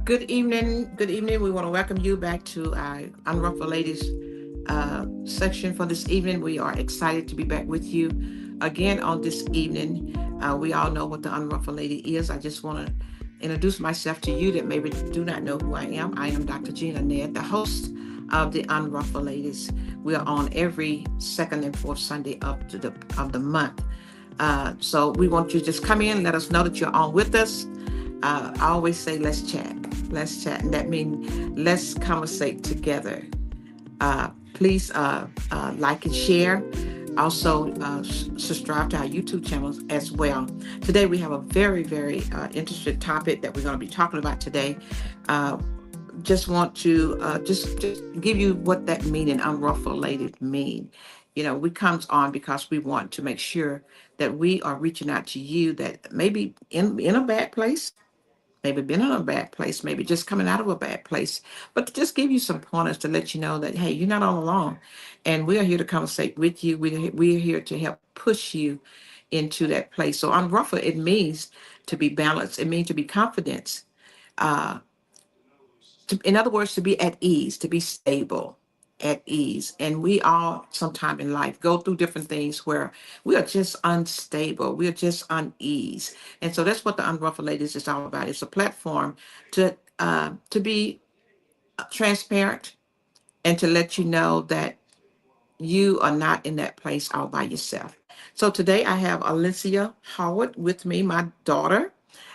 Good evening. Good evening. We want to welcome you back to our Unruffled Ladies section for this evening. We are excited to be back with you again on this evening. We all know what the Unruffled Lady is. I just want to introduce myself to you that maybe do not know who I am. I am Dr. Jeana, the host of the Unruffled Ladies. We are on every second and fourth Sunday of the month. So we want you to just come in, let us know that you're on with us. I always say, let's chat. Let's chat. And that means let's conversate together. Please like and share. Also, subscribe to our YouTube channels as well. Today, we have a very, very interesting topic that we're going to be talking about today. Uh, just want to just give you what that meaning, unruffled lady, mean. We comes on because we want to make sure that we are reaching out to you that maybe in a bad place, maybe been in a bad place, maybe just coming out of a bad place, but to just give you some pointers to let you know that, hey, you're not all alone. And we are here to conversate with you. We are here to help push you into that place. So unruffled, it means to be balanced. It means to be confident. Uh, in other words, to be at ease, to be stable, at ease. And we all, sometime in life, go through different things where we are just unstable, we are just unease. And so that's what the Unruffled Ladies is all about. It's a platform to be transparent and to let you know that you are not in that place all by yourself. So today I have Arlincia Howell with me, my daughter.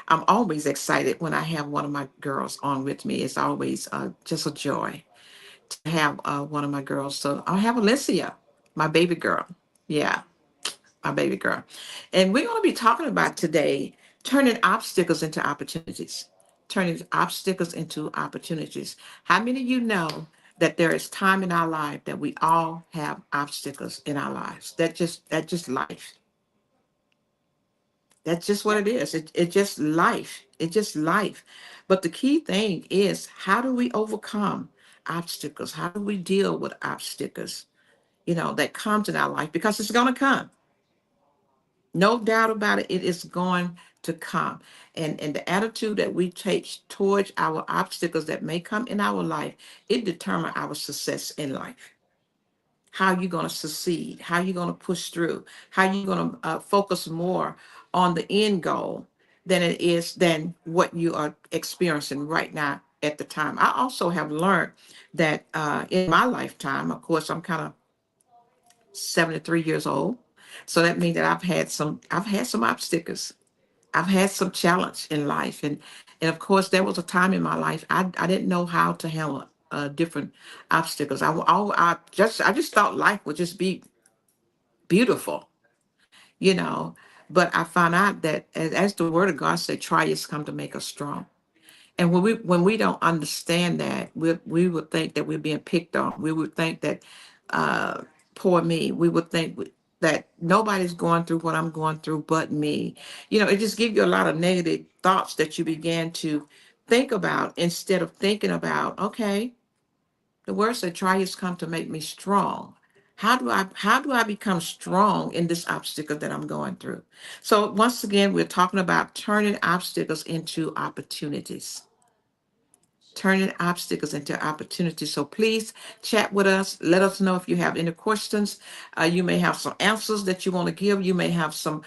I'm always excited when I have one of my girls on with me. It's always just a joy to have one of my girls. So I have Alicia, my baby girl. Yeah, my baby girl. And we're going to be talking about today turning obstacles into opportunities. Turning obstacles into opportunities. How many of you know that there is time in our life that we all have obstacles in our lives? That just life. That's just what it is. It just life. It's just life. But the key thing is, how do we overcome obstacles? How do we deal with obstacles, that comes in our life? Because it's going to come. No doubt about it, it is going to come. And the attitude that we take towards our obstacles that may come in our life, it determines our success in life. How you going to succeed, how you going to push through, how you going to focus more on the end goal than what you are experiencing right now at the time. I also have learned that in my lifetime, of course, I'm kind of 73 years old. So that means that I've had some obstacles. I've had some challenge in life. And of course, there was a time in my life I didn't know how to handle different obstacles. I just thought life would just be beautiful, you know. But I found out that as the word of God said, trials come to make us strong. And when we don't understand that, we would think that we're being picked on. We would think that, uh, poor me. We would think that nobody's going through what I'm going through but me. It just gives you a lot of negative thoughts that you began to think about instead of thinking about, okay, the word said, "Trials come to make me strong." How do I become strong in this obstacle that I'm going through? So once again, we're talking about turning obstacles into opportunities, turning obstacles into opportunities. So please chat with us. Let us know if you have any questions. You may have some answers that you want to give. You may have some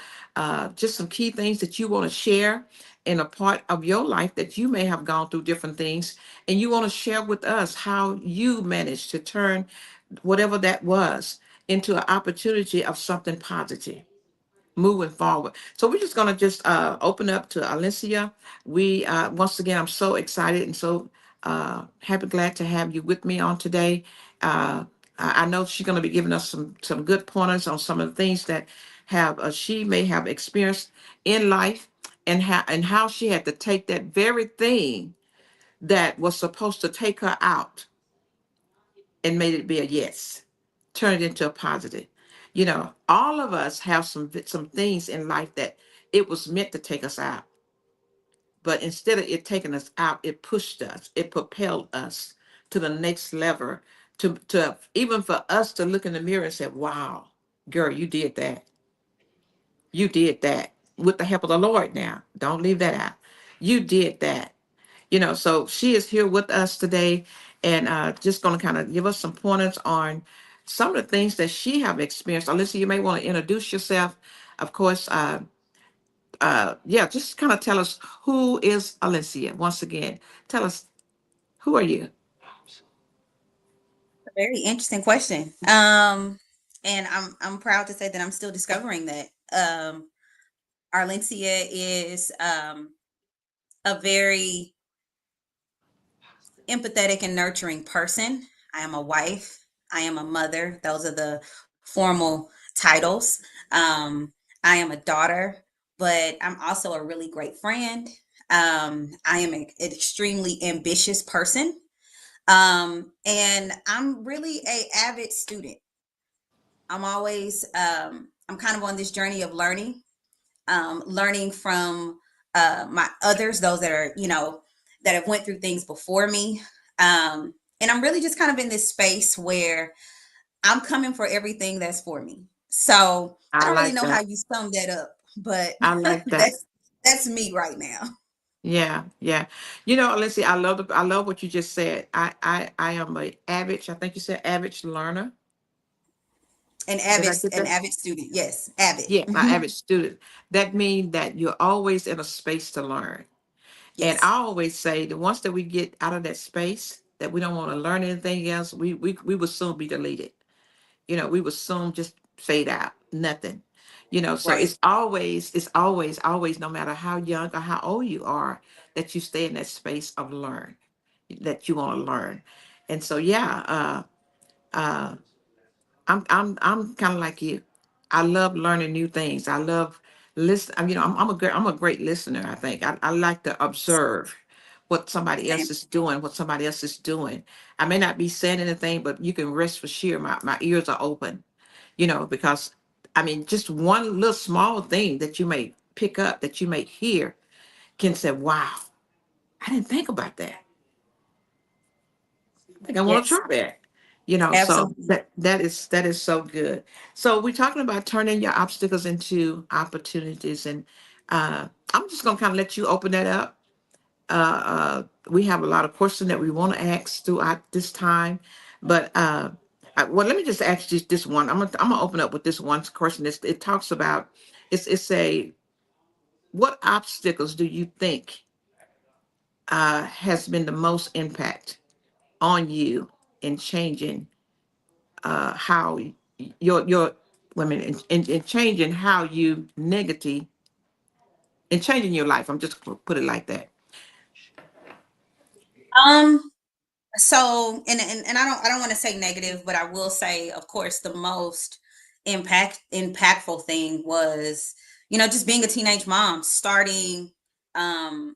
just some key things that you want to share in a part of your life that you may have gone through different things, and you want to share with us how you managed to turn whatever that was into an opportunity of something positive moving forward. So we're just going to just open up to Alicia. We once again, I'm so excited and so happy, glad to have you with me on today. I know she's going to be giving us some good pointers on some of the things that have she may have experienced in life, and how she had to take that very thing that was supposed to take her out and made it be a yes, turn it into a positive. All of us have some things in life that it was meant to take us out, but instead of it taking us out, it pushed us, it propelled us to the next level, to even for us to look in the mirror and say, "Wow, girl, you did that. You did that with the help of the Lord. Now, don't leave that out. You did that." So she is here with us today, and just going to kind of give us some pointers on some of the things that she have experienced. Alyssa, you may want to introduce yourself. Of course, yeah, just kind of tell us, who is Alicia once again. Tell us, who are you? Very interesting question. And I'm proud to say that I'm still discovering that. Arlincia is a very empathetic and nurturing person. I am a wife. I am a mother. Those are the formal titles. Um, I am a daughter, but I'm also a really great friend. I am an extremely ambitious person. And I'm really a avid student. I'm kind of on this journey of learning from my others, those that are, that have went through things before me. And I'm really just kind of in this space where I'm coming for everything that's for me. So I I don't really like know how that. you sum that up, but I like that. that's me right now. Yeah, yeah. Alicia, I love what you just said. I am a average. I think you said average learner. Did I get An that? avid student. Yes, avid. Yeah, my Hmm. average student. That means that you're always in a space to learn. And I Yes. always say that once that we get out of that space, that we don't want to learn anything else, we will soon be deleted. We will soon just fade out. Nothing. So Right. it's always, no matter how young or how old you are, that you stay in that space of learn, that you want to learn. And so yeah, uh I'm kind of like you. I love learning new things. I love listen. I'm a great listener. I think I like to observe what somebody else Same. is doing, what somebody else is doing. I may not be saying anything, but you can rest for sure. My ears are open. Because just one little small thing that you may pick up, that you may hear, can say, "Wow, I didn't think about that. I think I want to Yes. try that." So Absolutely. that is so good. So we're talking about turning your obstacles into opportunities, and I'm just gonna kind of let you open that up. We have a lot of questions that we want to ask throughout this time, but well, let me just ask you this one. I'm gonna open up with this one question. It talks about, it's a what obstacles do you think has been the most impact on you in changing how your women, in changing how you negative, in changing your life. I'm just gonna put it like that. Um, So, and I don't want to say negative, but I will say, of course, the most impactful thing was, just being a teenage mom, um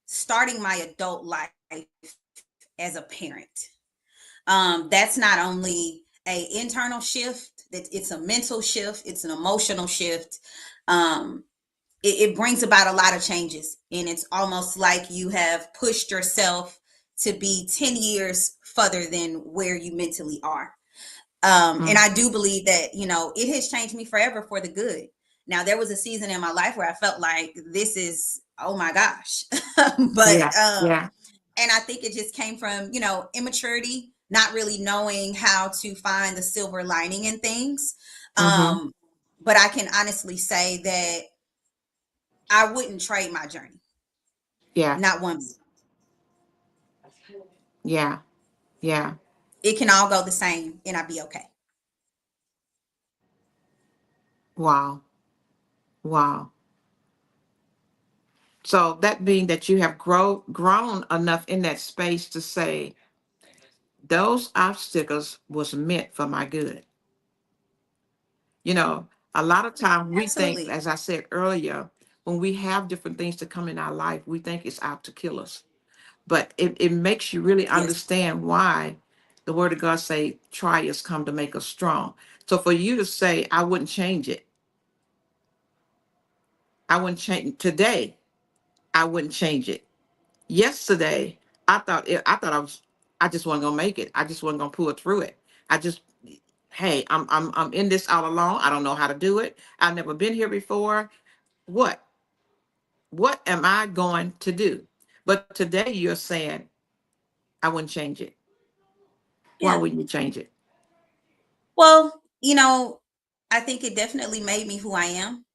starting my adult life as a parent. That's not only a internal shift, that it's a mental shift, it's an emotional shift. Um, it brings about a lot of changes, and it's almost like you have pushed yourself to be 10 years further than where you mentally are. And Mm, I do believe that, it has changed me forever for the good. Now, there was a season in my life where I felt like this is, oh my gosh. yeah, but yeah. and I think it just came from, immaturity, not really knowing how to find the silver lining in things. Mm-hmm. um but I can honestly say that I wouldn't trade my journey. Yeah, Not one bit. yeah, yeah. It can all go the same and I'd be okay. Wow, wow. So that being that you have grown enough in that space to say those obstacles was meant for my good. You know, a lot of times we think, Absolutely. as I said earlier, when we have different things to come in our life, we think it's out to kill us. But it makes you really Yes. understand why the word of God say trials come to make us strong. So for you to say, I wouldn't change it. I wouldn't change today. I wouldn't change it. Yesterday, I just wasn't gonna make it. I just wasn't gonna pull through it. I just, hey, I'm in this all alone. I don't know how to do it. I've never been here before. What? What am I going to do? But today you're saying, I wouldn't change it. Why Yeah. wouldn't you change it? Well, I think it definitely made me who I am.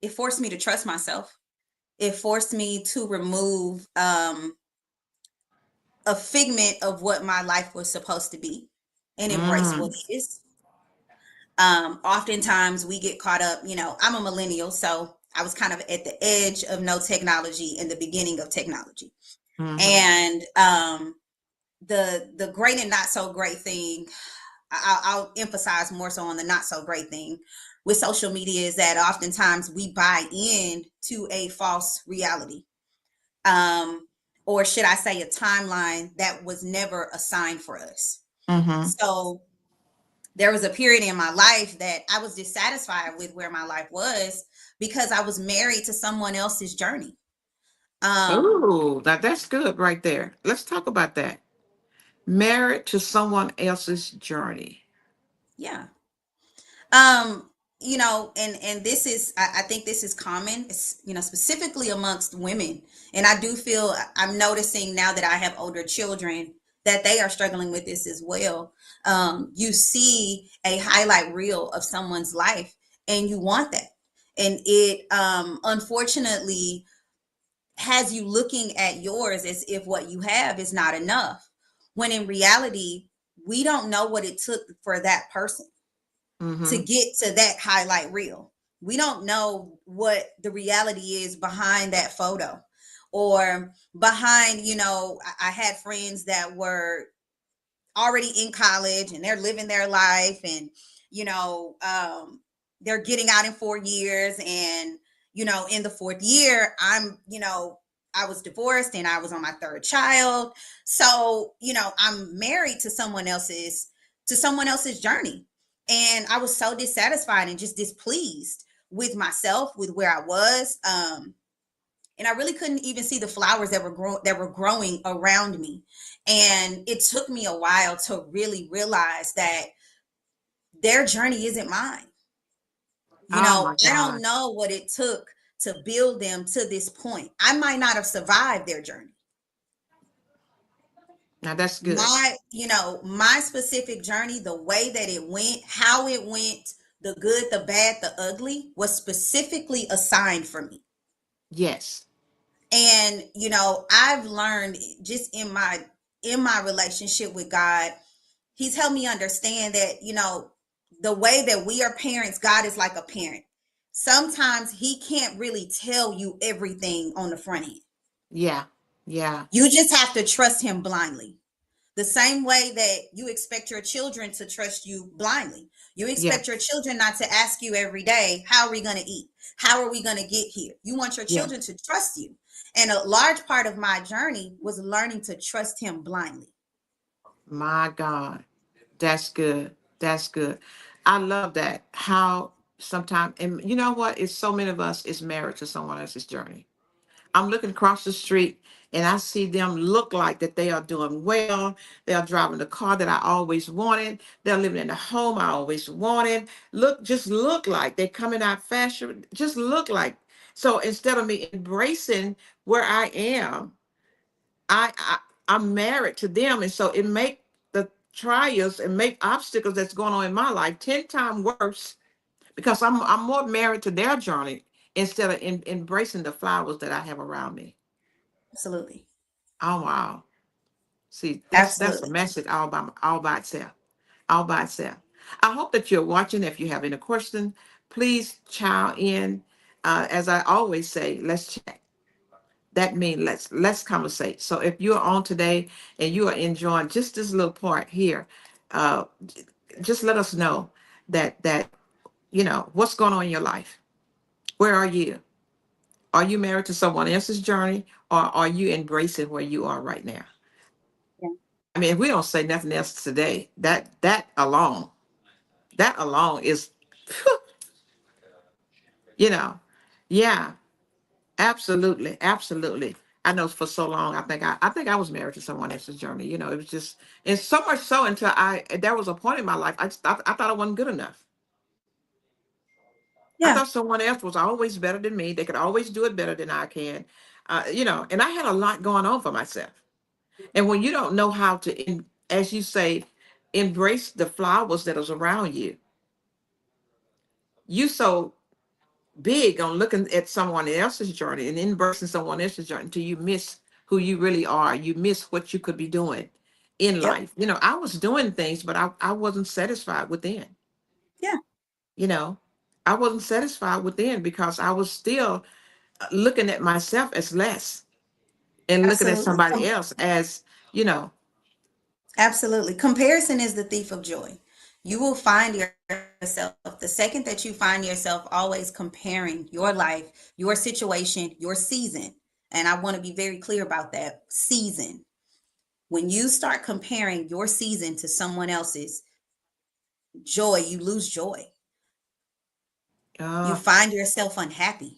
It forced me to trust myself. It forced me to remove a figment of what my life was supposed to be and embrace what Mm, it is. Oftentimes we get caught up, I'm a millennial, so I was kind of at the edge of no technology in the beginning of technology. mm-hmm, And the great and not so great thing, I'll emphasize more so on the not so great thing with social media, is that oftentimes we buy in to a false reality. Um, or should I say a timeline that was never assigned for us. mm-hmm. So there was a period in my life that I was dissatisfied with where my life was because I was married to someone else's journey. Um, Ooh, now that's good right there. Let's talk about that. Married to someone else's journey. yeah. Um, and this is, I think this is common, it's, specifically amongst women. And I do feel, I'm noticing now that I have older children that they are struggling with this as well. You see a highlight reel of someone's life and you want that. And it unfortunately has you looking at yours as if what you have is not enough. When in reality, we don't know what it took for that person to Mm-hmm. get to that highlight reel. We don't know what the reality is behind that photo or behind, I had friends that were already in college and they're living their life, and you know um they're getting out in 4 years, and in the fourth year I was divorced and I was on my third child. So I'm married to someone else's journey, and I was so dissatisfied and just displeased with myself, with where I was. And I really couldn't even see the flowers that were growing around me. And it took me a while to really realize that their journey isn't mine. Oh my I don't God. know what it took to build them to this point. I might not have survived their journey. Now that's good. My specific journey, the way that it went, how it went, the good, the bad, the ugly, was specifically assigned for me. Yes. And I've learned just in my relationship with God, he's helped me understand that the way that we are parents, God is like a parent. Sometimes he can't really tell you everything on the front end. Yeah. Yeah. You just have to trust him blindly. The same way that you expect your children to trust you blindly. You Yeah. expect your children not to ask you every day, how are we going to eat? How are we going to get here? You want your Yeah. children to trust you. And a large part of my journey was learning to trust him blindly. My God. That's good. That's good. I love that. How sometimes, and you know what? It's so many of us is married to someone else's journey. I'm looking across the street and I see them look like that they are doing well. They are driving the car that I always wanted. They're living in the home I always wanted. Just look like they're coming out fashion. Just look like. So instead of me embracing where I am, I I'm married to them, and so it make the trials and make obstacles that's going on in my life 10 times worse because I'm more married to their journey instead of embracing the flowers that I have around me. Absolutely. Oh wow! See, that's a Absolutely. message all by itself, all by itself. I hope that you're watching. If you have any question, please chime in. As I always say, let's chat. That means let's conversate. So if you're on today and you are enjoying just this little part here, uh, just let us know that what's going on in your life. Where are you? Are you married to someone else's journey, or are you embracing where you are right now? Yeah. I mean, if we don't say nothing else today, that alone is, you know, yeah, absolutely, absolutely. I know for so long, I think I was married to someone else's journey. It was just, and so much so until there was a point in my life I thought I wasn't good enough. I Yeah. thought someone else was always better than me. They could always do it better than I can. And I had a lot going on for myself. And when you don't know how to, as you say, embrace the flowers that is around you, you so big on looking at someone else's journey and embracing someone else's journey until you miss who you really are. You miss what you could be doing in Yep. life. I was doing things, but I wasn't satisfied within. Yeah. You know, I wasn't satisfied within because I was still looking at myself as less and looking at Absolutely. somebody else as, you know, Absolutely. Comparison is the thief of joy. You will find yourself, the second that you find yourself always comparing your life, your situation, your season. And I want to be very clear about that season. When you start comparing your season to someone else's joy, you lose joy. You uh, find yourself unhappy.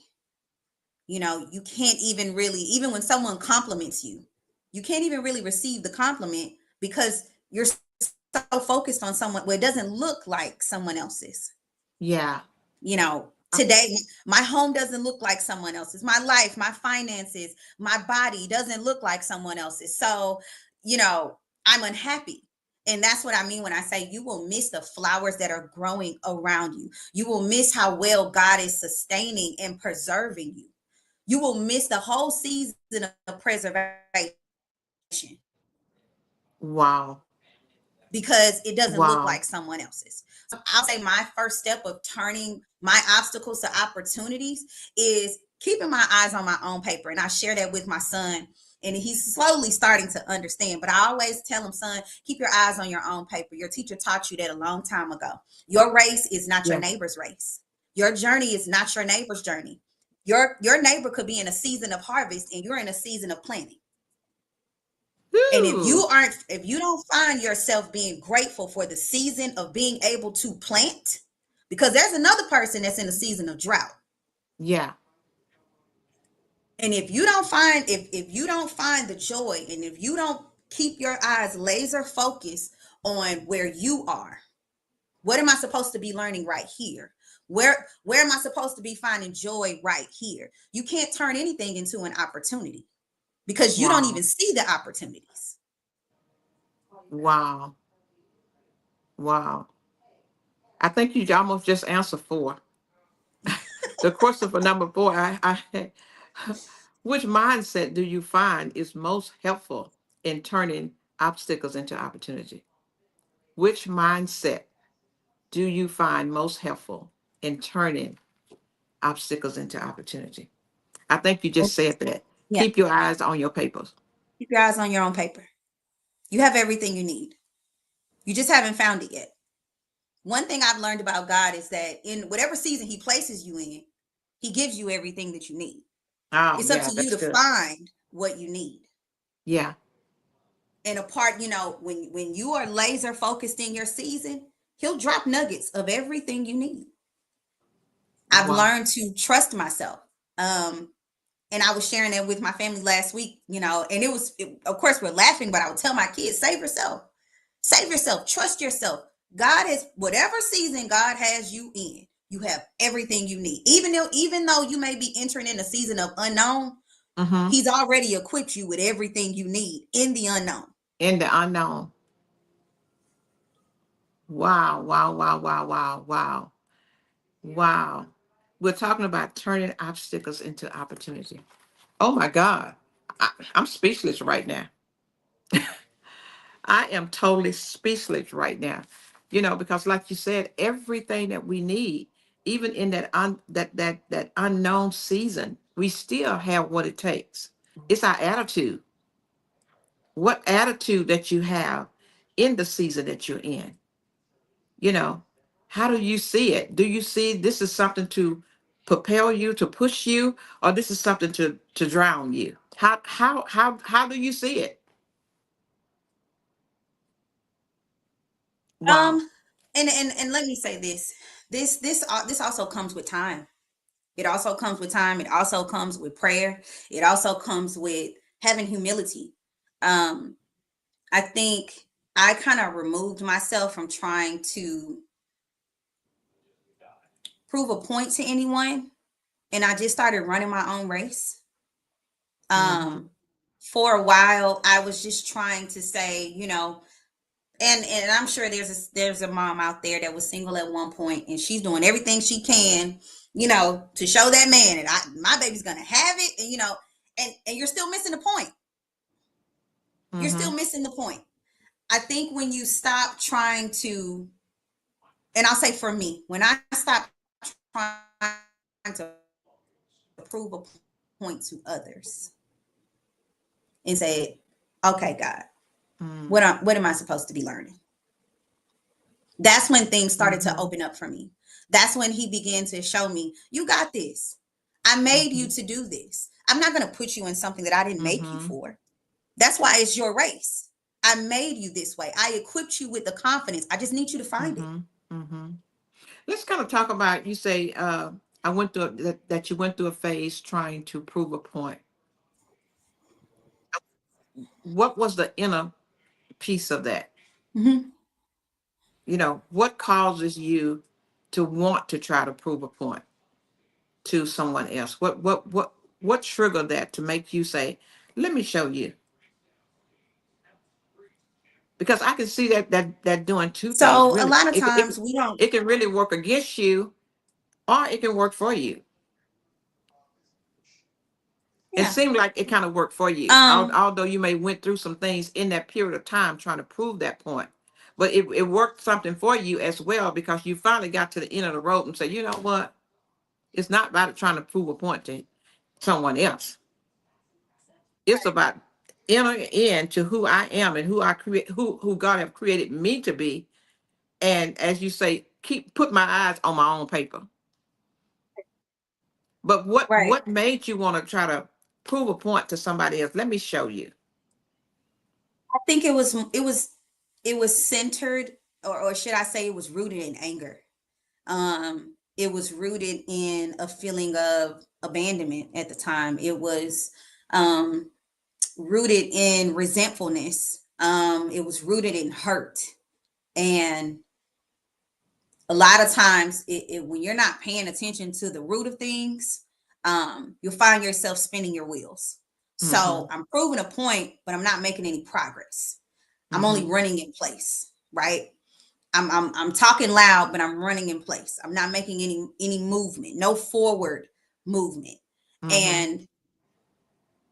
You can't even really, even when someone compliments you, you can't even really receive the compliment because you're so focused on someone where it doesn't look like someone else's. yeah, uh, Today, my home doesn't look like someone else's. My life, my finances, my body doesn't look like someone else's. So, you know, I'm unhappy. And that's what I mean when I say you will miss the flowers that are growing around you. You will miss how well God is sustaining and preserving you. You will miss the whole season of preservation wow, because it doesn't look like someone wow, else's. So I'll say my first step of turning my obstacles to opportunities is keeping my eyes on my own paper. And I share that with my son. And he's slowly starting to understand. But I always tell him, son, keep your eyes on your own paper. Your teacher taught you that a long time ago. Your race is not your yeah. neighbor's race. Your journey is not your neighbor's journey. Your neighbor could be in a season of harvest and you're in a season of planting. And Whew. if you don't find yourself being grateful for the season of being able to plant, because there's another person that's in a season of drought. Yeah, And if you don't find the joy and if you don't keep your eyes laser focused on where you are, what am I supposed to be learning right here? Where am I supposed to be finding joy right here? You can't turn anything into an opportunity because you don't wow, even see the opportunities. wow, wow. I think you almost just answered four. The question for number four, which mindset do you find is most helpful in turning obstacles into opportunity? Which mindset do you find most helpful in turning obstacles into opportunity? I think you just said that. Yeah. Keep your eyes on your papers. Keep your eyes on your own paper. You have everything you need. You just haven't found it yet. One thing I've learned about God is that in whatever season He places you in, He gives you everything that you need. Oh, It's up yeah, to you that's to good. find what you need. Yeah, And a part, when you are laser focused in your season, He'll drop nuggets of everything you need. I've wow. learned to trust myself. Um, and I was sharing that with my family last week, and of course, we're laughing, but I would tell my kids, save yourself, trust yourself. God is whatever season God has you in, you have everything you need. Even though you may be entering in a season of unknown, Mm-hmm. He's already equipped you with everything you need in the unknown. In the unknown. Wow, wow, wow, wow, wow, wow, wow. We're talking about turning obstacles into opportunity. Oh my God. I'm speechless right now. I am totally speechless right now. Because like you said, everything that we need, even in that unknown season, we still have what it takes. It's our attitude. What attitude that you have in the season that you're in. you know how do you see it? Do you see this is something to propel you, to push you, or this is something to drown you? How do you see it? Wow. Um, and let me say this. This also comes with time. It also comes with time. It also comes with prayer. It also comes with having humility. Um, I think I kind of removed myself from trying to prove a point to anyone, and I just started running my own race. Mm-hmm. Um, for a while, I was just trying to say, and I'm sure there's a mom out there that was single at one point, and she's doing everything she can, to show that man, and my baby's gonna have it, and and you're still missing the point. You're Mm-hmm. still missing the point. I think when you stop trying to, and I'll say for me, when I stopped trying to prove a point to others and said, okay, God, what Mm-hmm. am I supposed to be learning? That's when things started to open Mm-hmm. up for me. That's when he began to show me, you got this. I made you Mm-hmm. to do this. I'm not going to put you in something that I didn't make you Mm-hmm. for. That's why it's your race. I made you this way. I equipped you with the confidence. I just need you to find it. Mm-hmm. Mm-hmm. Let's kind of talk about, you say, I went through that you went through a phase trying to prove a point. What was the inner piece of that? Mm-hmm. What causes you to want to try to prove a point to someone else? What triggered that to make you say, let me show you? Because I can see that doing two things So a really. lot of It times we don't. it can really work against you, or it can work for you. It Yeah. seemed like it kind of worked for you, Um. although you may went through some things in that period of time trying to prove that point. But it worked something for you as well, because you finally got to the end of the road and said, you know what? It's not about trying to prove a point to someone else. It's about entering into who I am and who I create, who God have created me to be. And as you say, keep put my eyes on my own paper. But Right. what made you want to try to prove a point to somebody else? Let me show you. I think it was centered, or should I say, it was rooted in anger. It was rooted in a feeling of abandonment at the time. It was um, rooted in resentfulness. It was rooted in hurt. And a lot of times, when you're not paying attention to the root of things, you'll find yourself spinning your wheels. Mm-hmm. So I'm proving a point, but I'm not making any progress. I'm only Mm-hmm. running in place, right? I'm talking loud, but I'm running in place. I'm not making any movement, no forward movement. Mm-hmm. And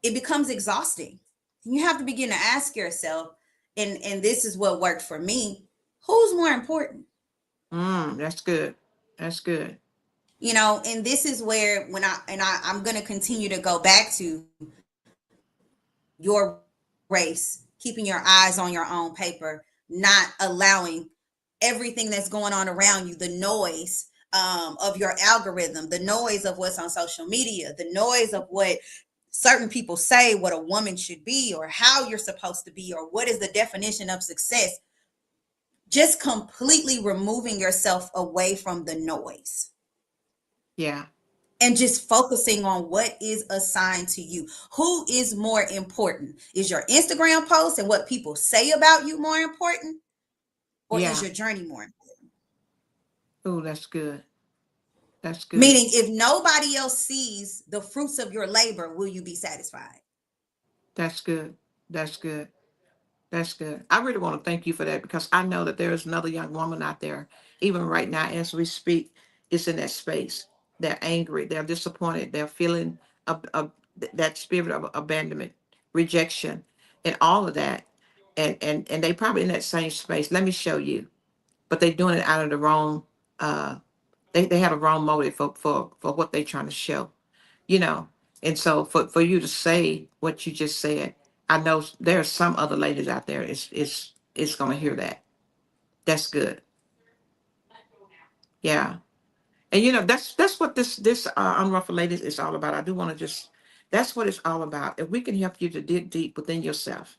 it becomes exhausting. You have to begin to ask yourself, and this is what worked for me, who's more important? That's good. That's good. And this is where, I'm going to continue to go back to your race, keeping your eyes on your own paper, not allowing everything that's going on around you, the noise of your algorithm, the noise of what's on social media, the noise of what certain people say what a woman should be, or how you're supposed to be, or what is the definition of success. Just completely removing yourself away from the noise Yeah. and just focusing on what is assigned to you. Who is more important? Is your Instagram post and what people say about you more important, or is Yeah. your journey more important? Oh, that's good. That's good. Meaning, if nobody else sees the fruits of your labor, will you be satisfied? That's good. That's good. That's good. I really want to thank you for that, because I know that there is another young woman out there, even right now as we speak, is in that space. They're angry. They're disappointed. They're feeling that spirit of abandonment, rejection, and all of that. And they probably in that same space. Let me show you. But they're doing it out of the wrong. Uh, they have a wrong motive for what they're trying to show. you know. And so for you to say what you just said, I know there are some other ladies out there is gonna hear that. That's good. Yeah. And that's what this Unruffled Ladies is all about. I do want to just that's what it's all about. If we can help you to dig deep within yourself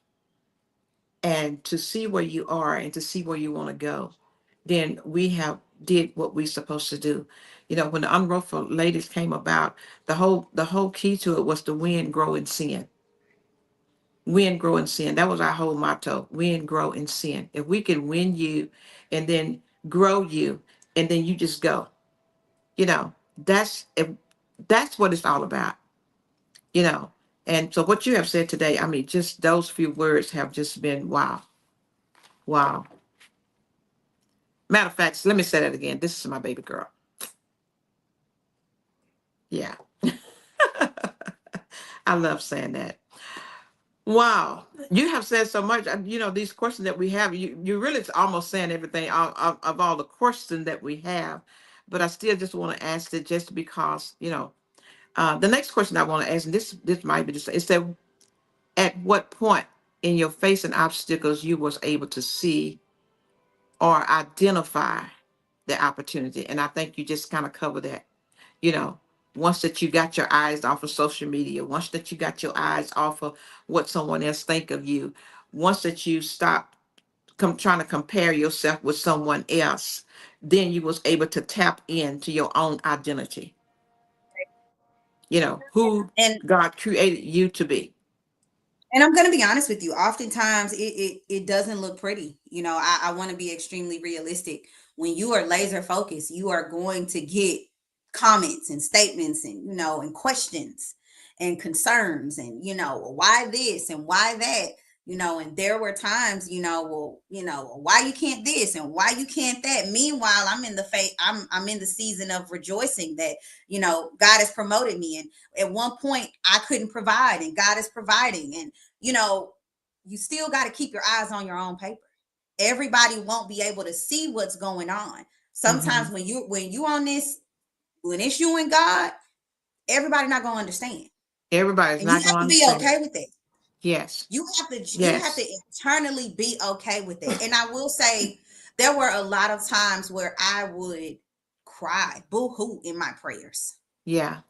and to see where you are and to see where you want to go, then we have did what we supposed to do. When the Unruffled Ladies came about, the whole key to it was to win, grow, and sin. Win, grow, and sin. That was our whole motto. Win, grow, and sin. If we can win you and then grow you, and then you just go, you know, that's if that's what it's all about. You know, And so what you have said today, I mean, just those few words have just been wow, wow. Matter of fact, let me say that again. This is my baby girl. Yeah, I love saying that. Wow, you have said so much. You know, these questions that we have, you really almost saying everything of all the questions that we have. But I still just want to ask it just because, the next question I want to ask, and this might be just, is that at what point in your facing obstacles you was able to see or identify the opportunity? And I think you just kind of cover that, you know, once that you got your eyes off of social media, once that you got your eyes off of what someone else think of you, once that you stop trying to compare yourself with someone else, then you was able to tap into your own identity, who And God created you to be. And I'm going to be honest with you. Oftentimes, it doesn't look pretty. I want to be extremely realistic. When you are laser focused, you are going to get comments and statements and and questions and concerns and why this and why that. And there were times, well, why you can't this and why you can't that. Meanwhile, I'm in the season of rejoicing that God has promoted me, and at one point I couldn't provide, and God is providing. And you know, you still got to keep your eyes on your own paper. Everybody won't be able to see what's going on. Hmm. Sometimes when you on this, when it's you and God, everybody not gonna understand. Everybody's And you not have going to to be understand. okay with it. Yes. You have to Yes. internally be okay with it. And I will say there were a lot of times where I would cry, boo-hoo in my prayers. Yeah.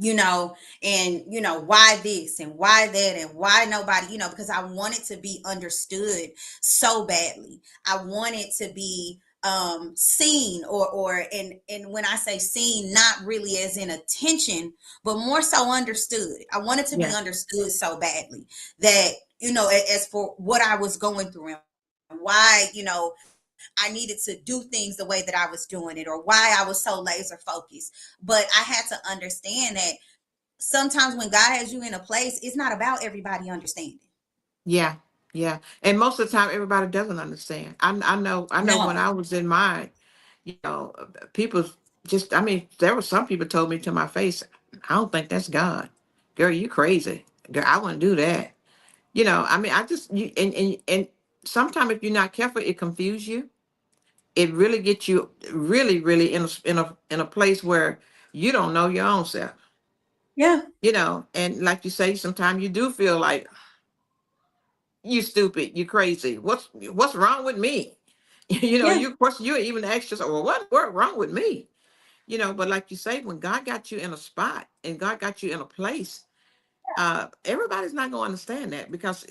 And why this and why that and why nobody, because I wanted to be understood so badly. I wanted to be seen, and when I say seen, not really as in attention, but more so understood. I wanted to be Yeah. understood so badly that as for what I was going through and why I needed to do things the way that I was doing it, or why I was so laser focused. But I had to understand that sometimes when God has you in a place, it's not about everybody understanding. Yeah. Yeah. And most of the time, everybody doesn't understand. I know when No. I was in mine, people just, I mean, there were some people told me to my face, I don't think that's God. Girl, you crazy. Girl, I wouldn't do that. I mean, I just, and sometimes if you're not careful, it confuses you. It really gets you really, really in a place where you don't know your own self. Yeah. And like you say, sometimes you do feel like you stupid, you crazy. What's wrong with me? Yeah. You question, you even ask yourself, well, what wrong with me? But like you say, when God got you in a spot and God got you in a place, everybody's not going to understand that because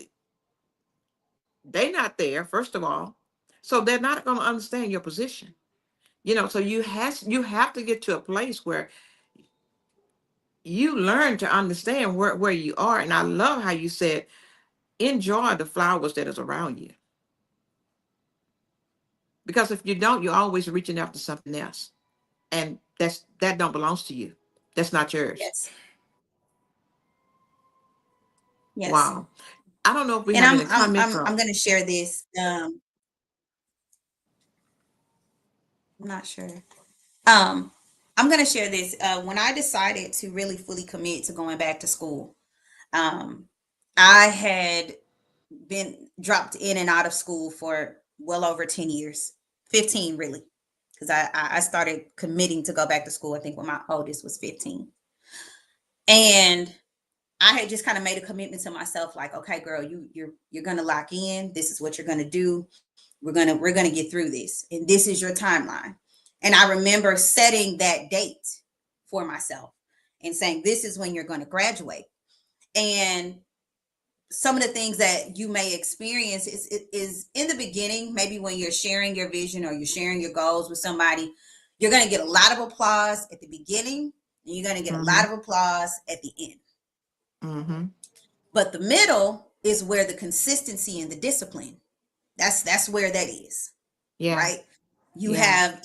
they're not there, first of all. So they're not going to understand your position. So you have to get to a place where you learn to understand where you are. And I love how you said, enjoy the flowers that is around you. Because if you don't, you're always reaching after something else. And that don't belongs to you. That's not yours. Yes. Yes. Wow. I don't know if we And have I'm any I'm comments I'm or I'm gonna share this. I'm not sure. Um, I'm gonna share this. When I decided to really fully commit to going back to school, um, I had been dropped in and out of school for well over 10 years, 15 really, because I started committing to go back to school, I think when my oldest was 15. And I had just kind of made a commitment to myself, like, okay, girl, you're gonna lock in. This is what you're gonna do. We're gonna get through this, and this is your timeline. And I remember setting that date for myself and saying, this is when you're gonna graduate. And some of the things that you may experience is in the beginning, maybe when you're sharing your vision or you're sharing your goals with somebody, you're gonna get a lot of applause at the beginning, and you're gonna get a lot mm-hmm, of applause at the end. mm-hmm. But the middle is where the consistency and the discipline. That's where that is, Yeah, right? You yeah, have,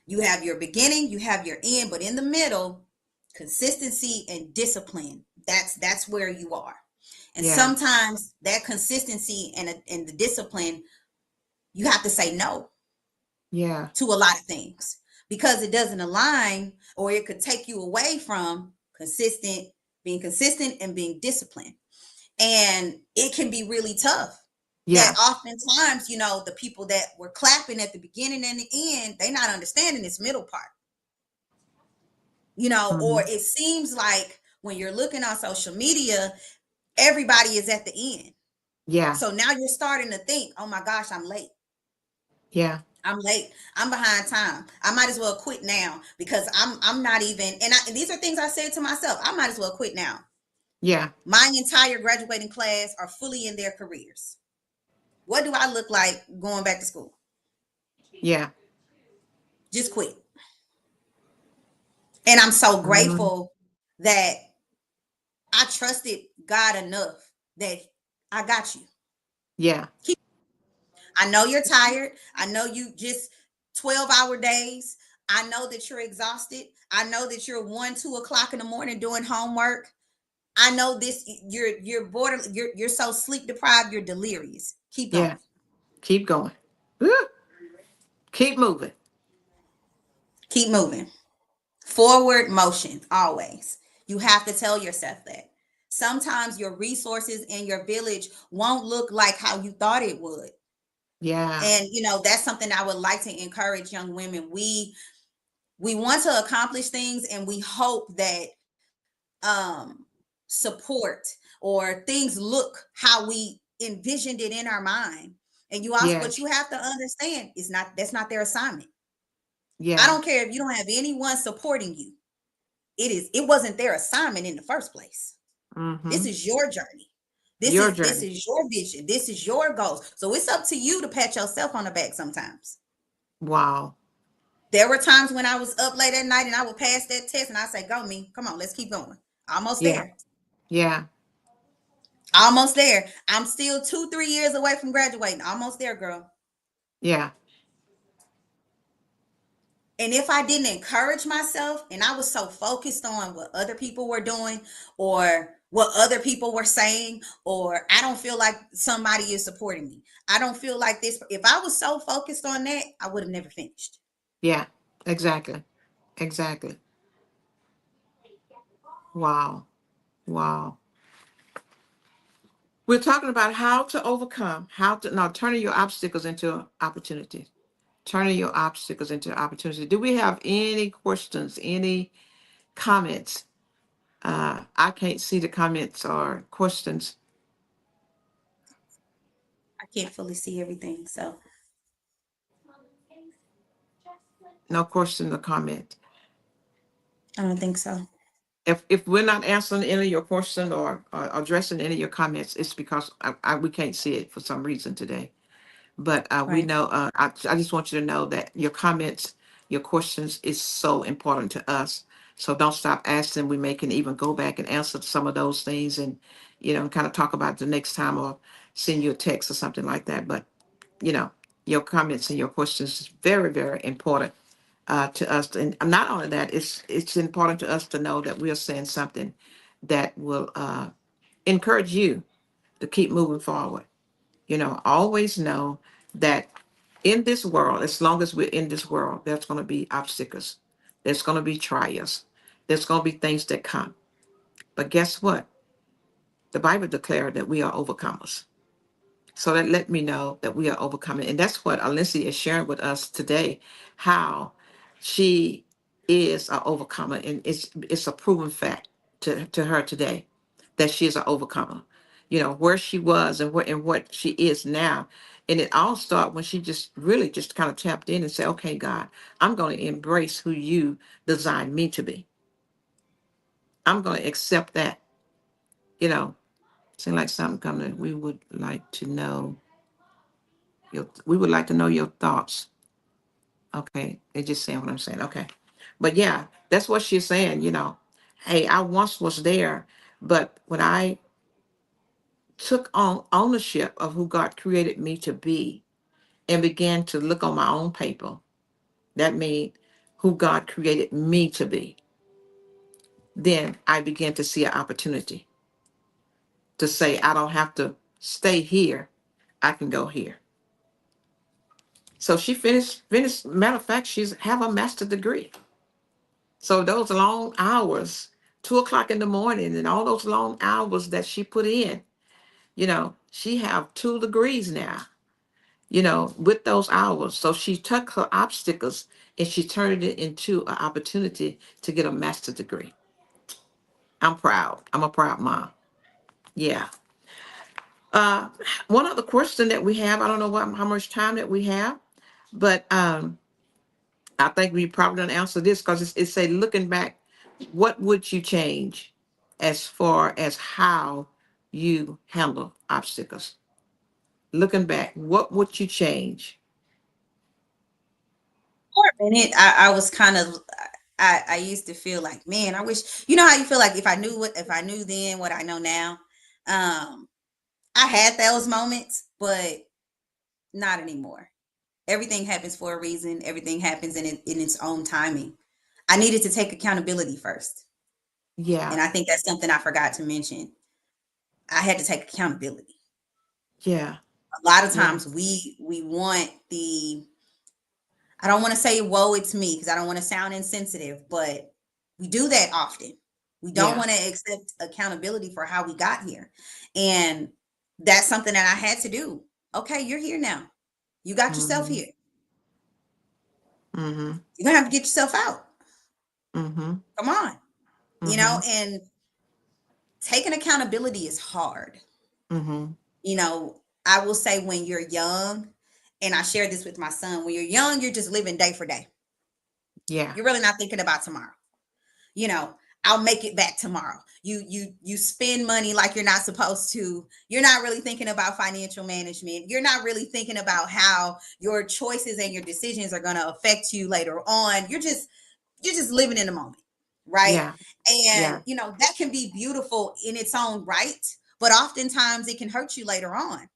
you have your beginning, you have your end, but in the middle, consistency and discipline. That's where you are. And Yeah. sometimes that consistency and the discipline, you have to say no Yeah. to a lot of things because it doesn't align, or it could take you away from being consistent and being disciplined. And it can be really tough. That Yeah. oftentimes, the people that were clapping at the beginning and the end, they not understanding this middle part, or Hmm. it seems like when you're looking on social media, everybody is at the end. Yeah. So now you're starting to think, oh my gosh, I'm late. Yeah. I'm late. I'm behind time. I might as well quit now because I'm not even, and these are things I said to myself. I might as well quit now. Yeah. My entire graduating class are fully in their careers. What do I look like going back to school? Yeah. Just quit. And I'm so Mhm. grateful that I trusted God enough that I got you. Yeah. Keep, I know you're tired. I know you just 12-hour days. I know that you're exhausted. I know that you're 1, 2 o'clock in the morning doing homework. I know this. You're border. You're so sleep deprived. You're delirious. Keep Yeah. going. Keep going. Woo. Keep moving. Keep moving. Forward motion always. You have to tell yourself that. Sometimes your resources and your village won't look like how you thought it would. Yeah. And that's something I would like to encourage young women. We want to accomplish things, and we hope that um support or things look how we envisioned it in our mind. And you also, Yeah. what you have to understand is not that's not their assignment. I Yeah. don't care if you don't have anyone supporting you. It wasn't their assignment in the first place. This Mm-hmm. is your journey. this Your is this journey. is your vision. This is your goals. So it's up to you to pat yourself on the back sometimes. Wow. There were times when I was up late at night and I would pass that test and I say, go me, come on, let's keep going. Almost Yeah. there. Yeah. Almost there. I'm still 2, 3 years away from graduating. Almost there, girl. Yeah. And if I didn't encourage myself and I was so focused on what other people were doing or what other people were saying, or I don't feel like somebody is supporting me, I don't feel like this. If I was so focused on that, I would have never finished. Yeah. Exactly. Exactly. Wow. Wow. We're talking about how to overcome, how to now turning your obstacles into opportunities. Turning your obstacles into opportunities. Do we have any questions, any comments? I can't see the comments or questions. I can't fully see everything. So No question or comment. I don't think so. If we're not answering any of your questions or addressing any of your comments, it's because we can't see it for some reason today. But we Right. know, I just want you to know that your comments, your questions is so important to us. So don't stop asking. We may can even go back and answer some of those things and, kind of talk about the next time or send you a text or something like that. But, you know, your comments and your questions is very, very important to us. And not only that, it's important to us to know that we are saying something that will encourage you to keep moving forward. Always know that in this world, as long as we're in this world, there's going to be obstacles. There's going to be trials. There's going to be things that come. But guess what? The Bible declared that we are overcomers. So that let me know that we are overcoming. And that's what Arlincia is sharing with us today, how she is an overcomer. And it's a proven fact to her today that she is an overcomer. Where she was and what she is now. And it all started when she just really just kind of tapped in and said, okay, God, I'm going to embrace who you designed me to be. I'm going to accept that. You know, seem like something coming. We would like to know your thoughts. Okay. They're just saying what I'm saying. Okay. But yeah, that's what she's saying. Hey, I once was there, but when I took on ownership of who God created me to be and began to look on my own paper, that means who God created me to be. then I began to see an opportunity to say, I don't have to stay here. I can go here. So she finished. Matter of fact, she's have a master's degree. So those long hours, 2 o'clock in the morning, and all those long hours that she put in, she have 2 degrees now, with those hours. So she took her obstacles and she turned it into an opportunity to get a master's degree. I'm proud. I'm a proud mom. Yeah. Uh, One other question that we have, I don't know how much time that we have, but I think we probably don't answer this because it say, looking back, what would you change as far as how you handle obstacles? Looking back, what would you change? For a minute, I was kind of, I used to feel like, man, I wish, you know how you feel like if I knew then what I know now. I had those moments, but not anymore. Everything happens for a reason. Everything happens in its own timing. I needed to take accountability first. Yeah, And I think that's something I forgot to mention. I had to take accountability. yeah, A lot of yeah. times we want the, I don't want to say woe it's me because I don't want to sound insensitive, but we do that often. We don't Yeah. want to accept accountability for how we got here. And that's something that I had to do. Okay, you're here now. You got yourself Mm-hmm. here. Mm-hmm. You're gonna have to get yourself out. Mm-hmm. Come on. Mm-hmm. And taking accountability is hard. Mm-hmm. I will say when you're young, and I share this with my son, when you're young, you're just living day for day. Yeah. You're really not thinking about tomorrow. you know I'll make it back tomorrow. You spend money like you're not supposed to. You're not really thinking about financial management. You're not really thinking about how your choices and your decisions are going to affect you later on. You're just living in the moment, right? Yeah. And Yeah. that can be beautiful in its own right, but oftentimes it can hurt you later on.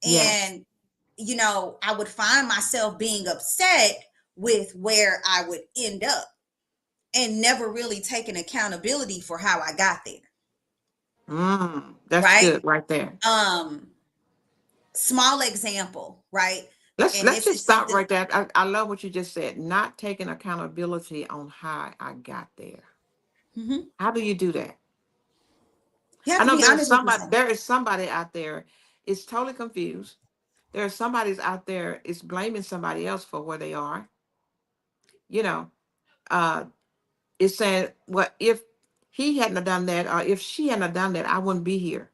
Yes. And I would find myself being upset with where I would end up and never really taking accountability for how I got there. That's Right. good right there. Um, Small example, right? Let's And let's this just is stop something. right there. I love what you just said. Not taking accountability on how I got there. Mhm. How do you do that? You have I to know be there's honest with somebody. yourself. There is somebody out there is totally confused. There's somebody's out there is blaming somebody else for where they are. You know, uh, it's saying, well, if he hadn't have done that, or if she hadn't have done that, I wouldn't be here.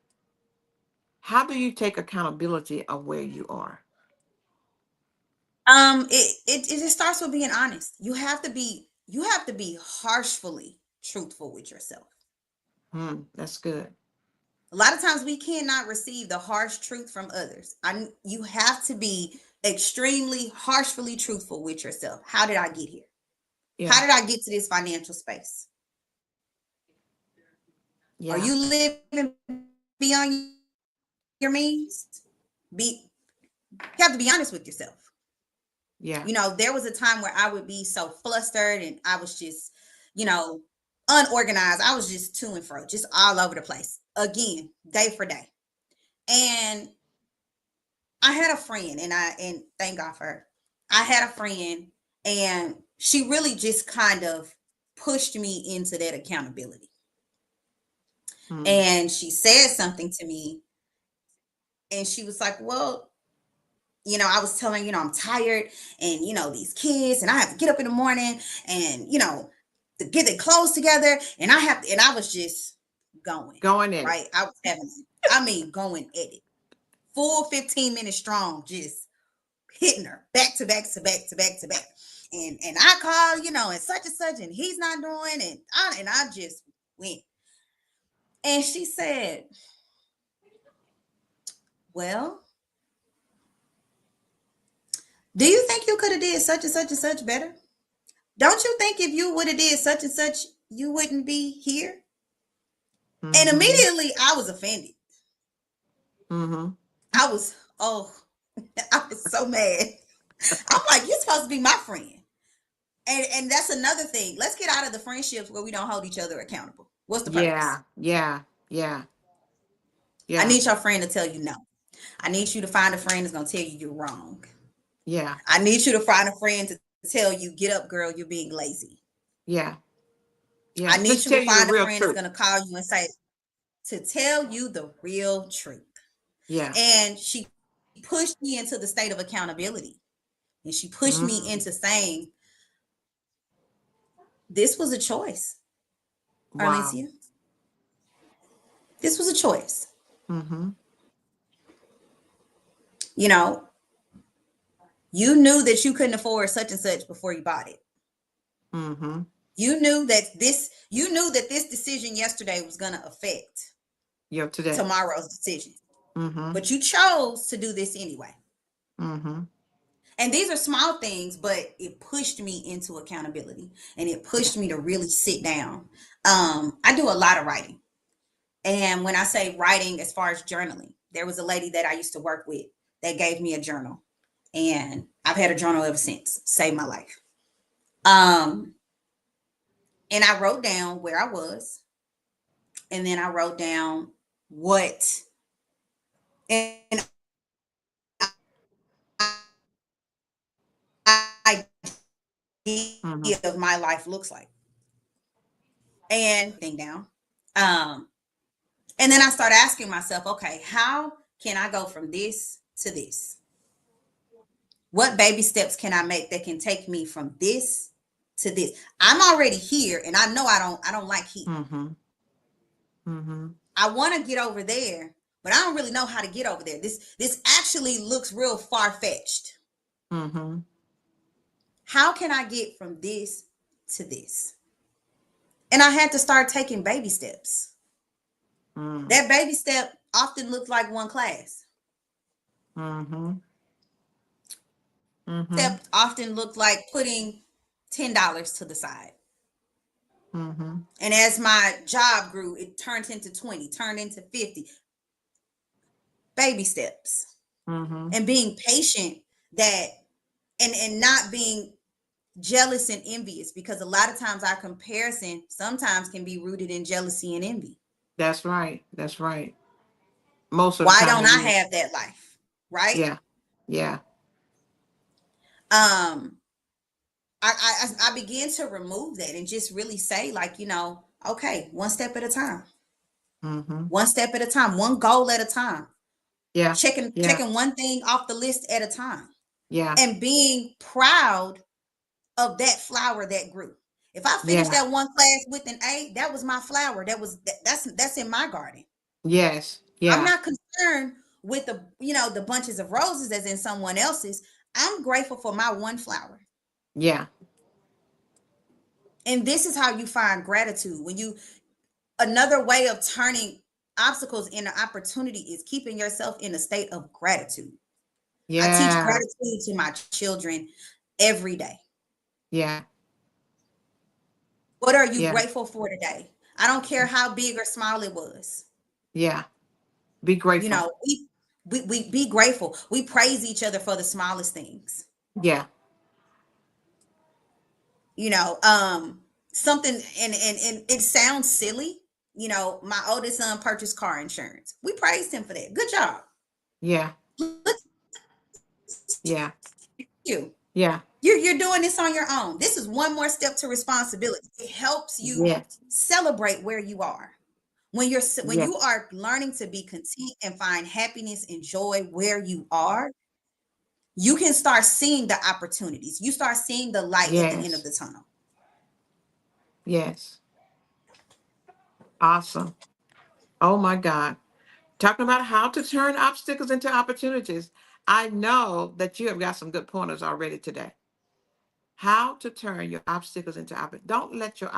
How do you take accountability of where you are? It just starts with being honest. You have to be harshly truthful with yourself. That's good. A lot of times we cannot receive the harsh truth from others. You have to be extremely harshly truthful with yourself. How did I get here? How Yeah. did I get to this financial space? Are Yeah. you living beyond your means? Be You have to be honest with yourself. Yeah. There was a time where I would be so flustered and I was just, you know, unorganized. I was just to and fro, just all over the place. Again, day for day. And I had a friend and thank God for her. I had a friend and she really just kind of pushed me into that accountability. Mm. And she said something to me and she was like, well, I was telling her, I'm tired and, these kids and I have to get up in the morning and, to get their clothes together. And I was just going, Going in it. right? I was going at it. Full 15 minutes strong, just hitting her back to back to back to back to back. And I called, and such, and he's not doing, and I just went. And she said, well, do you think you could have did such and such and such better? Don't you think if you would have did such and such, you wouldn't be here? And Mm-hmm. immediately I was offended. Mm-hmm. I was, oh, I was so mad. I'm like, you're supposed to be my friend. And that's another thing. Let's get out of the friendships where we don't hold each other accountable. What's the purpose? Yeah. Yeah. Yeah. I Yeah. need your friend to tell you no. I need you to find a friend that's going to tell you you're wrong. Yeah. I need you to find a friend to tell you, get up, girl, you're being lazy. Yeah. I Yeah. need Just you to tell you the find a real friend that's truth. going to call you and say, to tell you the real truth. Yeah. And she pushed me into the state of accountability. And she pushed me into Mm. saying, this was a choice, Wow. Arlincia. This was a choice. Mm-hmm. You know, you knew that you couldn't afford such and such before you bought it. Mm-hmm. You knew that this decision yesterday was going to affect Yep. Today. tomorrow's decision. Mm-hmm. But you chose to do this anyway. Mm-hmm. And these are small things, but it pushed me into accountability and it Yeah. pushed me to really sit down. I do a lot of writing. And when I say writing, as far as journaling, there was a lady that I used to work with that gave me a journal. And I've had a journal ever since, saved my life. Um, and I wrote down where I was, and then I wrote down what an idea of my life Mm-hmm. looks like. And down. Um, and then I started asking myself, okay, how can I go from this to this? What baby steps can I make that can take me from this to this? I'm already here and I know I don't like here. Mm-hmm. Mm-hmm. I want to get over there, but I don't really know how to get over there. This actually looks real far-fetched. Mm-hmm. How can I get from this to this? And I had to start taking baby steps. Mm. That baby step often looked like one class. Mm-hmm. Mm-hmm. Step often looked like putting $10 to the side. Mm-hmm. And as my job grew, it turned into 20, turned into 50. Baby steps. Mm-hmm. And being patient that and not being jealous and envious, because a lot of times our comparison sometimes can be rooted in jealousy and envy. That's right. That's right. Most of the Why time don't it I is. have that life? Right? Yeah. Yeah. Um, I began to remove that and just really say, like, okay, one step at a time, Mm-hmm. one step at a time, one goal at a time, Yeah. checking Yeah. checking one thing off the list at a time, Yeah. and being proud of that flower that grew. If I finished Yeah. that one class with an A, that was my flower. That's in my garden. Yes. I'm Yeah. not concerned with the bunches of roses as in someone else's. I'm grateful for my one flower. Yeah. And this is how you find gratitude. Another way of turning obstacles into opportunity is keeping yourself in a state of gratitude. I teach Yeah. gratitude to my children every day. Yeah. What are you Yeah. grateful for today? I don't care how big or small it was. Yeah. Be You grateful. know, we be grateful. We praise each other for the smallest things. Yeah. You know, something and it sounds silly. My oldest son purchased car insurance. We praised him for that. Good job. Yeah. Look Yeah. you. Yeah. You're doing this on your own. This is one more step to responsibility. It helps you Yes. celebrate where you are. When Yeah. you are learning to be content and find happiness and joy where you are, you can start seeing the opportunities. You start seeing the light at the end of Yes. the tunnel. Yes. Awesome. Oh my God. Talking about how to turn obstacles into opportunities. I know that you have got some good pointers already today. How to turn your obstacles into opportunities. Don't let your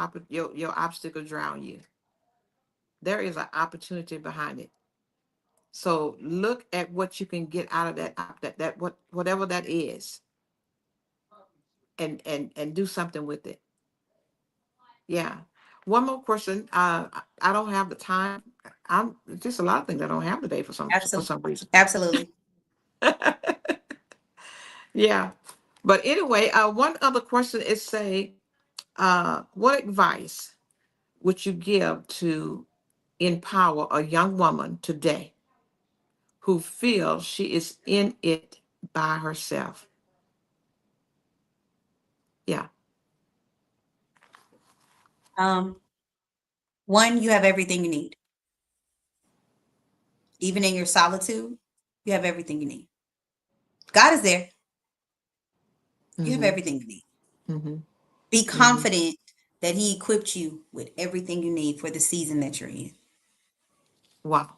obstacle drown you. There is an opportunity behind it. So look at what you can get out of whatever that is, and do something with it. Yeah. One more question. I don't have the time. I'm just a lot of things I don't have today for Absolutely. some reason. Absolutely. Yeah. But anyway, one other question is, say, what advice would you give to empower a young woman today who feels she is in it by herself? Yeah. Um, One, you have everything you need. Even in your solitude, you have everything you need. God is there. You have Mm-hmm. everything you need. Mm-hmm. Be Mm-hmm. confident that He equipped you with everything you need for the season that you're in. Wow.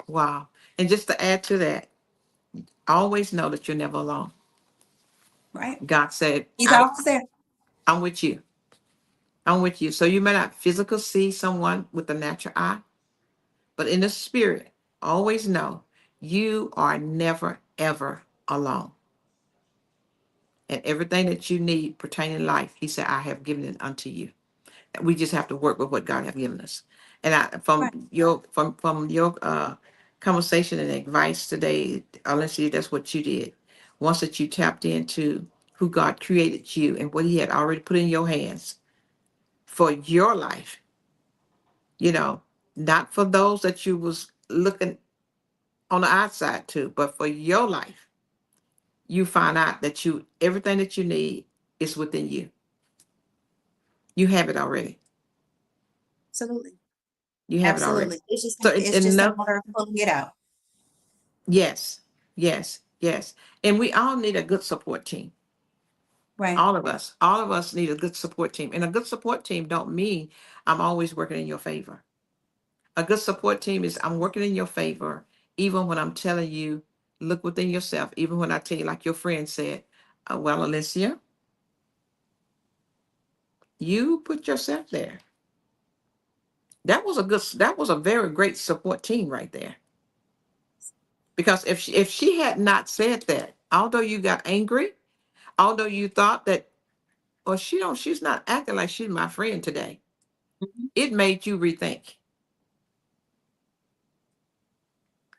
Wow. And just to add to that, always know that you're never alone. Right? God said, He's always there. I'm with you. I'm with you. So you may not physically see someone with the natural eye, but in the spirit, always know you are never, ever alone. And everything that you need pertaining to life, he said, I have given it unto you. We just have to work with what God has given us. And Right. from your conversation and advice today, honestly, that's what you did. Once that you tapped into who God created you and what he had already put in your hands for your life, you know, not for those that you was looking on the outside to, but for your life, you find out that you everything that you need is within you. You have it already. Absolutely. You have it already. Absolutely. It's just So it's just a enough. matter of pulling it out. Yes, yes, yes. And we all need a good support team. Right. All of us need a good support team. And a good support team don't mean I'm always working in your favor. A good support team is I'm working in your favor, even when I'm telling you, look within yourself. Even when I tell you, like your friend said, well, Alicia, you put yourself there. That was a very great support team right there. Because if she had not said that, although you got angry, although you thought that, well, she's not acting like she's my friend today. Mhm. It made you rethink.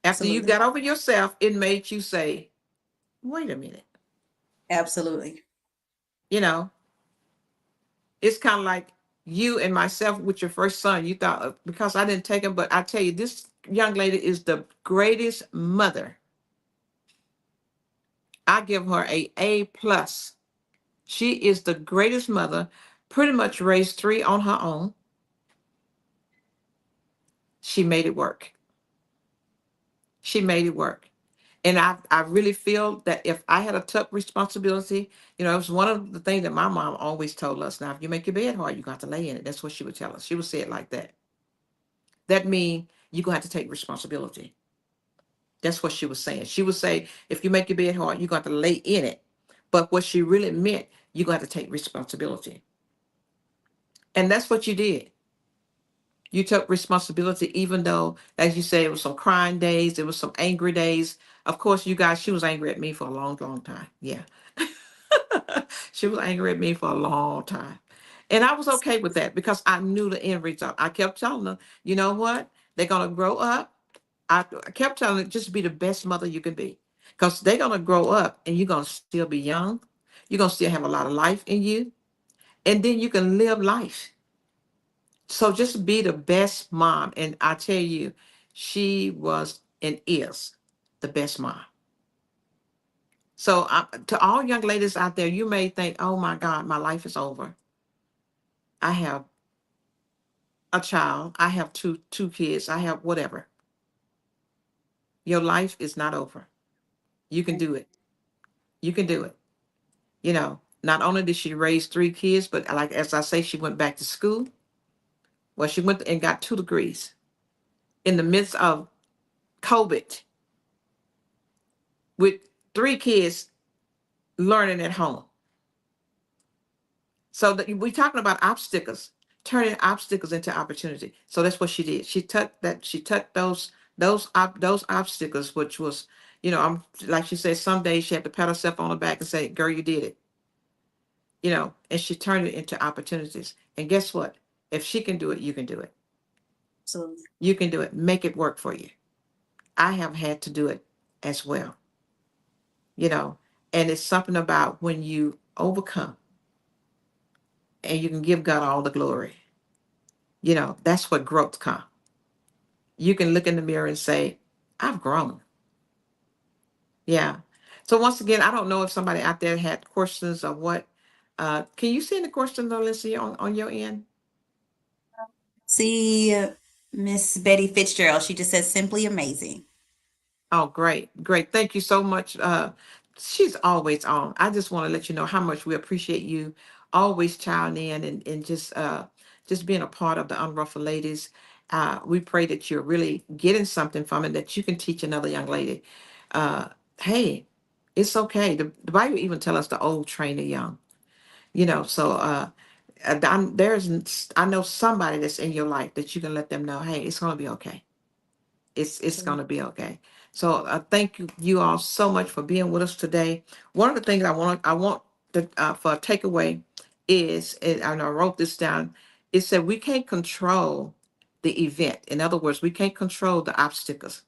After you Absolutely. got over yourself, it made you say, wait a minute. Absolutely. You know, it's kind of like you and myself with your first son. You thought because I didn't take him, but I tell you, this young lady is the greatest mother. I give her A plus. She is the greatest mother. Pretty much raised three on her own. She made it work. She made it work. And I really feel that if I had a tough responsibility, it was one of the things that my mom always told us. Now, if you make your bed hard, you got to lay in it. That's what she would tell us. She would say it like that. That means you're going to have to take responsibility. That's what she was saying. She would say, if you make your bed hard, you're going to have to lay in it. But what she really meant, you're going to have to take responsibility. And that's what you did. You took responsibility, even though, as you say, it was some crying days, it was some angry days. Of course, you guys, she was angry at me for a long, long time. Yeah. She was angry at me for a long time. And I was okay with that because I knew the end result. I kept telling her, you know what? They're going to grow up. I kept telling her, just be the best mother you can be. Because they're going to grow up and you're going to still be young. You're going to still have a lot of life in you. And then you can live life. So just be the best mom. And I tell you, she was and is the best mom. So to all young ladies out there, you may think, oh my God, my life is over. I have a child. I have two kids. I have whatever. Your life is not over. You can do it. You can do it. Not only did she raise three kids, but like as I say, she went back to school. Well, she went and got 2 degrees in the midst of COVID with three kids learning at home. So that we're talking about obstacles, turning obstacles into opportunity. So that's what she did. She took that. She took those obstacles, which was, I'm like she said. Some days she had to pat herself on the back and say, "Girl, you did it." And she turned it into opportunities. And guess what? If she can do it, you can do it. Absolutely. You can do it. Make it work for you. I have had to do it as well. You know, and it's something about when you overcome and you can give God all the glory. That's what growth comes. You can look in the mirror and say, I've grown. Yeah. So once again, I don't know if somebody out there had questions or what. Can you see any questions, Alicia, on your end? See, Miss Betty Fitzgerald, she just says simply amazing. Oh, great, great. Thank you so much. She's always on. I just want to let you know how much we appreciate you always chiming in and just being a part of the Unruffled Ladies. We pray that you're really getting something from it that you can teach another young lady. Uh, hey, it's okay. The Bible even tell us the old train the young. So I know somebody that's in your life that you can let them know, hey, it's gonna be okay. It's Absolutely. going to be okay. So thank you all so much for being with us today. One of the things I want for a takeaway is, and I wrote this down. It said we can't control the event. In other words, we can't control the obstacles.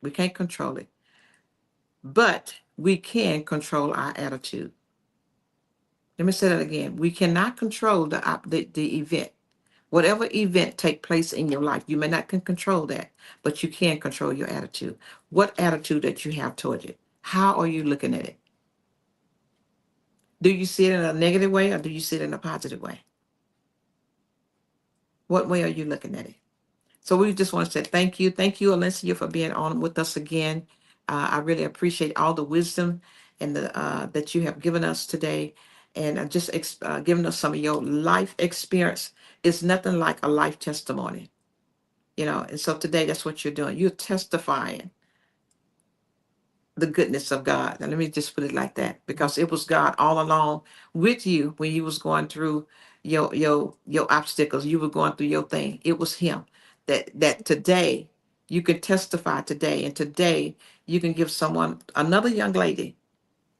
We can't control it, but we can control our attitude. Let me say that again. We cannot control the event. Whatever event take place in your life, you may not can control that, but you can control your attitude. What attitude that you have towards it? How are you looking at it? Do you see it in a negative way or do you see it in a positive way? What way are you looking at it? So we just want to say thank you, Alicia, for being on with us again. I really appreciate all the wisdom and the that you have given us today, and giving us some of your life experience. It's nothing like a life testimony. And so today that's what you're doing. You're testifying the goodness of God. And let me just put it like that, because it was God all along with you when you was going through your obstacles. You were going through your thing. It was Him that today you can testify today, and today you can give someone, another young lady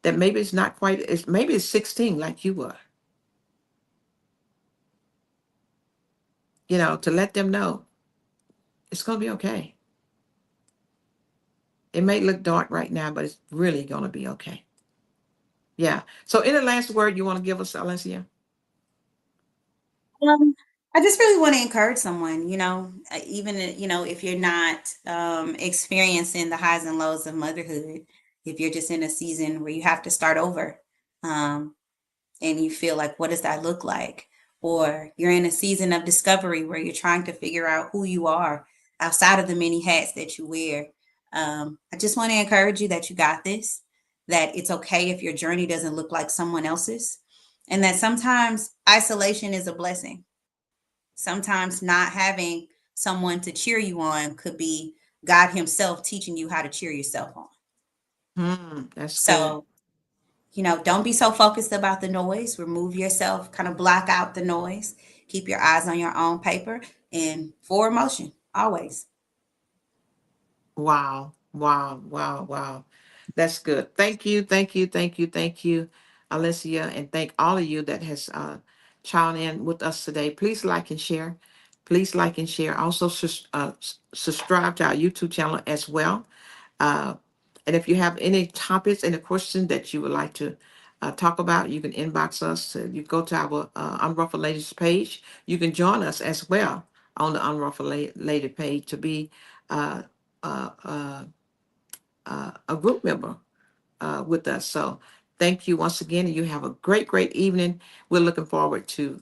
that maybe it's not quite, maybe it's 16 like you were, to let them know it's going to be okay. It may look dark right now, but it's really going to be okay. Yeah. So, any last word you want to give us, Alicia? Um, I just really want to encourage someone, even if you're not experiencing the highs and lows of motherhood, if you're just in a season where you have to start over, um, and you feel like, what does that look like? Or you're in a season of discovery where you're trying to figure out who you are outside of the many hats that you wear. I just want to encourage you that you got this, that it's okay if your journey doesn't look like someone else's, and that sometimes isolation is a blessing. Sometimes not having someone to cheer you on could be God Himself teaching you how to cheer yourself on. That's good. So, don't be so focused about the noise. Remove yourself, kind of block out the noise. Keep your eyes on your own paper and forward motion always. Wow, wow, wow, wow. That's good. Thank you, thank you, thank you, thank you, Alicia, and thank all of you that has chimed in with us today. Please like and share. Please like and share. Also, subscribe to our YouTube channel as well. Uh, and if you have any topics, any questions that you would like to talk about, you can inbox us. You go to our Unruffled Ladies page. You can join us as well on the Unruffled Lady page to be uh, uh, uh, a group member with us. So thank you once again, and you have a great, great evening. We're looking forward to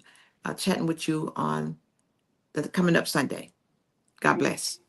chatting with you on the coming up Sunday. God bless.